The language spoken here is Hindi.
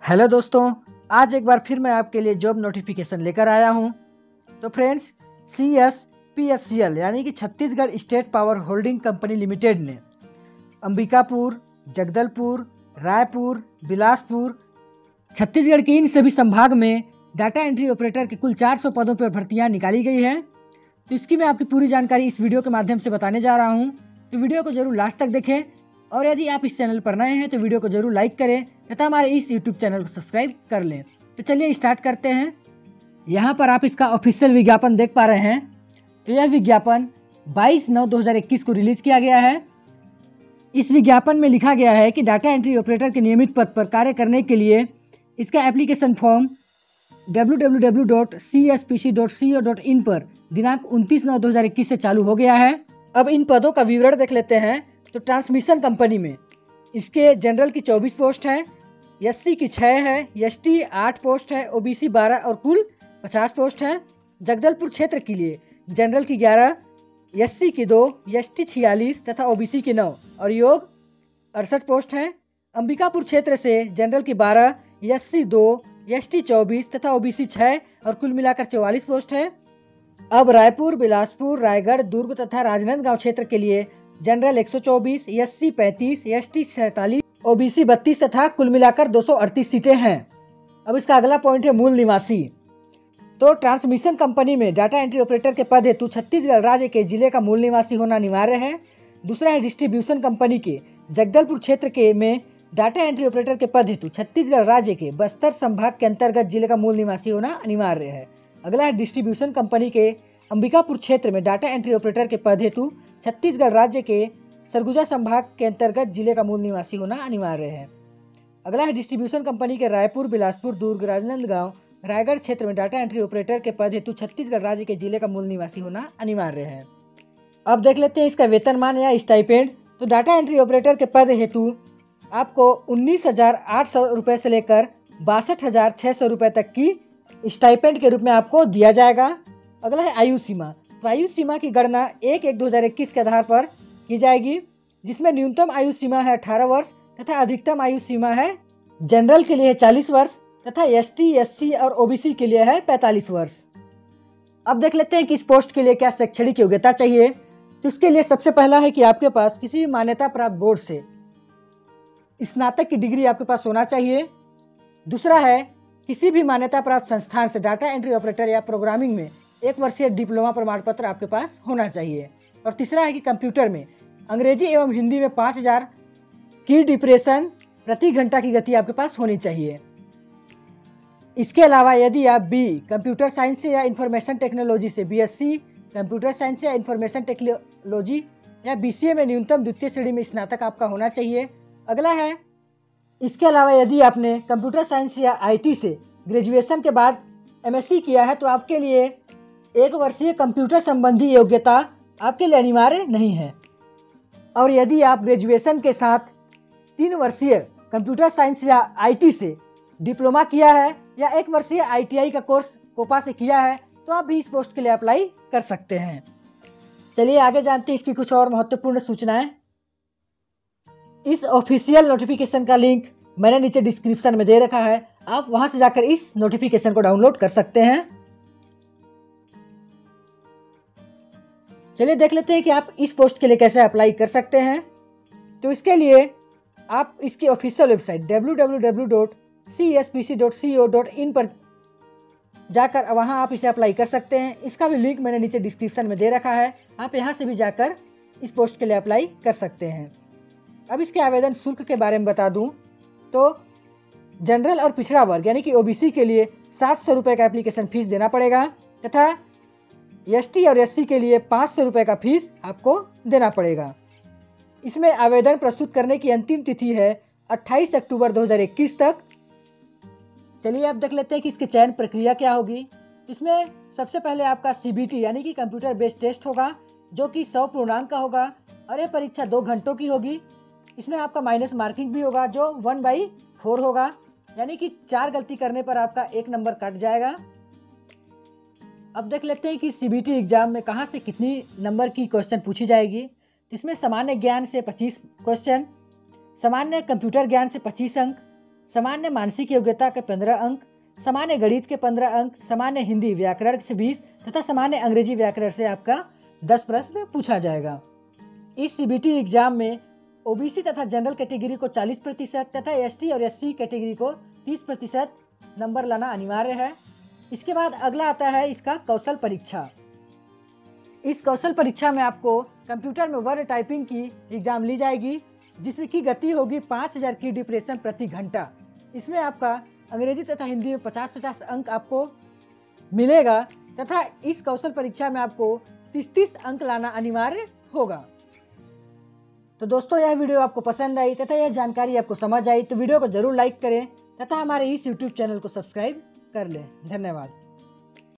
हेलो दोस्तों, आज एक बार फिर मैं आपके लिए जॉब नोटिफिकेशन लेकर आया हूं। तो फ्रेंड्स, CSPSCL यानी कि Chhattisgarh state power holding company limited ने अंबिकापुर, जगदलपुर, रायपुर, बिलासपुर, छत्तीसगढ़ के इन सभी संभाग में डाटा एंट्री ऑपरेटर के कुल 400 पदों पर भर्तियां निकाली गई हैं। तो इसकी मैं आपकी पूरी जानकारी इस वीडियो के माध्यम से बताने जा रहा हूं। तो वीडियो को जरूर लास्ट तक देखें और यदि आप इस चैनल पर नए हैं तो वीडियो को जरूर लाइक करें तथा हमारे इस यूट्यूब चैनल को सब्सक्राइब कर लें। तो चलिए स्टार्ट करते हैं। यहाँ पर आप इसका ऑफिशियल विज्ञापन देख पा रहे हैं। तो यह विज्ञापन 22/9/2021 को रिलीज किया गया है। इस विज्ञापन में लिखा गया है कि डाटा एंट्री ऑपरेटर के नियमित पद पर कार्य करने के लिए इसका एप्लीकेशन फॉर्म www.cspc.co.in पर दिनांक 29/9/2021 से चालू हो गया है। अब इन पदों का विवरण देख लेते हैं। तो ट्रांसमिशन कंपनी में इसके जनरल की 24 पोस्ट है, SC की 6 है, ST 8 पोस्ट है, OBC 12 और कुल 50 पोस्ट है। जगदलपुर क्षेत्र के लिए जनरल की 11, SC की 2, ST 46 तथा OBC की 9 और योग 68 पोस्ट है। अंबिकापुर क्षेत्र से जनरल की 12, SC 2, ST 24 तथा OBC 6 और कुल मिलाकर 44 पोस्ट है। अब रायपुर, बिलासपुर, रायगढ़, दुर्ग तथा राजनांदगांव क्षेत्र के लिए जनरल 124, SC 35, ST 47, OBC 32 तथा कुल मिलाकर 238 सीटें हैं। अब इसका अगला पॉइंट है मूल निवासी। तो ट्रांसमिशन कंपनी में डाटा एंट्री ऑपरेटर के पद हेतु छत्तीसगढ़ राज्य के जिले का मूल निवासी होना अनिवार्य है। दूसरा है डिस्ट्रीब्यूशन कंपनी के जगदलपुर क्षेत्र के में डाटा एंट्री ऑपरेटर के पद हेतु छत्तीसगढ़ राज्य के बस्तर संभाग के अंतर्गत जिले का मूल निवासी होना अनिवार्य है। अगला है डिस्ट्रीब्यूशन कंपनी के अंबिकापुर क्षेत्र में डाटा एंट्री ऑपरेटर के पद हेतु छत्तीसगढ़ राज्य के सरगुजा संभाग के अंतर्गत जिले का मूल निवासी होना अनिवार्य है। अगला है डिस्ट्रीब्यूशन कंपनी के रायपुर, बिलासपुर, दुर्ग, राजनांदगांव, रायगढ़ क्षेत्र में डाटा एंट्री ऑपरेटर के पद हेतु छत्तीसगढ़ राज्य के जिले का मूल निवासी होना अनिवार्य है। अब देख लेते हैं इसका वेतनमान या स्टाइपेंड। तो डाटा एंट्री ऑपरेटर के पद हेतु आपको 19,800 रुपये से लेकर 62,600 रुपये तक की स्टाइपेंड के रूप में आपको दिया जाएगा। अगला है आयु सीमा। तो आयु सीमा की गणना 1/1/2021 के आधार पर की जाएगी, जिसमें न्यूनतम आयु सीमा है 18 वर्ष तथा अधिकतम आयु सीमा है जनरल के लिए है 40 वर्ष तथा ST, SC और OBC के लिए है 45 वर्ष। अब देख लेते हैं कि इस पोस्ट के लिए क्या शैक्षणिक योग्यता चाहिए। तो इसके लिए सबसे पहला है कि आपके पास किसी भी मान्यता प्राप्त बोर्ड से स्नातक की डिग्री आपके पास होना चाहिए। दूसरा है किसी भी मान्यता प्राप्त संस्थान से डाटा एंट्री ऑपरेटर या प्रोग्रामिंग में 1 वर्षीय डिप्लोमा प्रमाण पत्र आपके पास होना चाहिए। और तीसरा है कि कंप्यूटर में अंग्रेजी एवं हिंदी में 5000 की डिप्रेशन प्रति घंटा की गति आपके पास होनी चाहिए। इसके अलावा यदि आप कंप्यूटर साइंस से या इंफॉर्मेशन टेक्नोलॉजी से BSc, कंप्यूटर साइंस या इंफॉर्मेशन टेक्नोलॉजी या BCA में न्यूनतम द्वितीय श्रेणी में स्नातक आपका होना चाहिए। अगला है इसके अलावा यदि आपने कंप्यूटर साइंस या IT से ग्रेजुएशन के बाद MSc किया है तो आपके लिए 1 वर्षीय कंप्यूटर संबंधी योग्यता आपके लिए अनिवार्य नहीं है। और यदि आप ग्रेजुएशन के साथ 3 वर्षीय कंप्यूटर साइंस या IT से डिप्लोमा किया है या 1 वर्षीय ITI का कोर्स कोपा से किया है तो आप भी इस पोस्ट के लिए अप्लाई कर सकते हैं। चलिए आगे जानते हैं इसकी कुछ और महत्वपूर्ण सूचनाएं। इस ऑफिशियल नोटिफिकेशन का लिंक मैंने नीचे डिस्क्रिप्शन में दे रखा है, आप वहां से जाकर इस नोटिफिकेशन को डाउनलोड कर सकते हैं। चलिए देख लेते हैं कि आप इस पोस्ट के लिए कैसे अप्लाई कर सकते हैं। तो इसके लिए आप इसकी ऑफिशियल वेबसाइट www.cspc.co.in पर जाकर वहां आप इसे अप्लाई कर सकते हैं। इसका भी लिंक मैंने नीचे डिस्क्रिप्शन में दे रखा है, आप यहां से भी जाकर इस पोस्ट के लिए अप्लाई कर सकते हैं। अब इसके आवेदन शुल्क के बारे में बता दूं तो जनरल और पिछड़ा वर्ग यानी कि OBC के लिए 700 रुपये का एप्लीकेशन फीस देना पड़ेगा तथा ST और SC के लिए 500 रुपये का फीस आपको देना पड़ेगा। इसमें आवेदन प्रस्तुत करने की अंतिम तिथि है 28 अक्टूबर 2021 तक। चलिए अब देख लेते हैं कि इसकी चयन प्रक्रिया क्या होगी। इसमें सबसे पहले आपका CBT यानी कि कंप्यूटर बेस्ड टेस्ट होगा, जो कि 100 पूर्णांक का होगा और ये परीक्षा 2 घंटों की होगी। इसमें आपका माइनस मार्किंग भी होगा जो 1/4 होगा, यानी कि 4 गलती करने पर आपका 1 नंबर कट जाएगा। अब देख लेते हैं कि CBT एग्जाम में कहाँ से कितनी नंबर की क्वेश्चन पूछी जाएगी। इसमें सामान्य ज्ञान से 25 क्वेश्चन, सामान्य कंप्यूटर ज्ञान से 25 अंक, सामान्य मानसिक योग्यता के 15 अंक, सामान्य गणित के 15 अंक, सामान्य हिंदी व्याकरण से 20 तथा सामान्य अंग्रेजी व्याकरण से आपका 10 प्रश्न पूछा जाएगा। इस CBT एग्जाम में OBC तथा जनरल कैटेगरी को 40% तथा ST और SC कैटेगरी को 30% नंबर लाना अनिवार्य है। इसके बाद अगला आता है इसका कौशल परीक्षा। इस कौशल परीक्षा में आपको कंप्यूटर में वर्ड टाइपिंग की एग्जाम ली जाएगी, जिसकी गति होगी 5000 की डिप्रेशन प्रति घंटा। इसमें आपका अंग्रेजी तथा हिंदी में 50-50 अंक आपको मिलेगा तथा इस कौशल परीक्षा में आपको 30-30 अंक लाना अनिवार्य होगा। तो दोस्तों, यह वीडियो आपको पसंद आई तथा यह जानकारी आपको समझ आई तो वीडियो को जरूर लाइक करें तथा हमारे इस YouTube चैनल को सब्सक्राइब कर लें। धन्यवाद।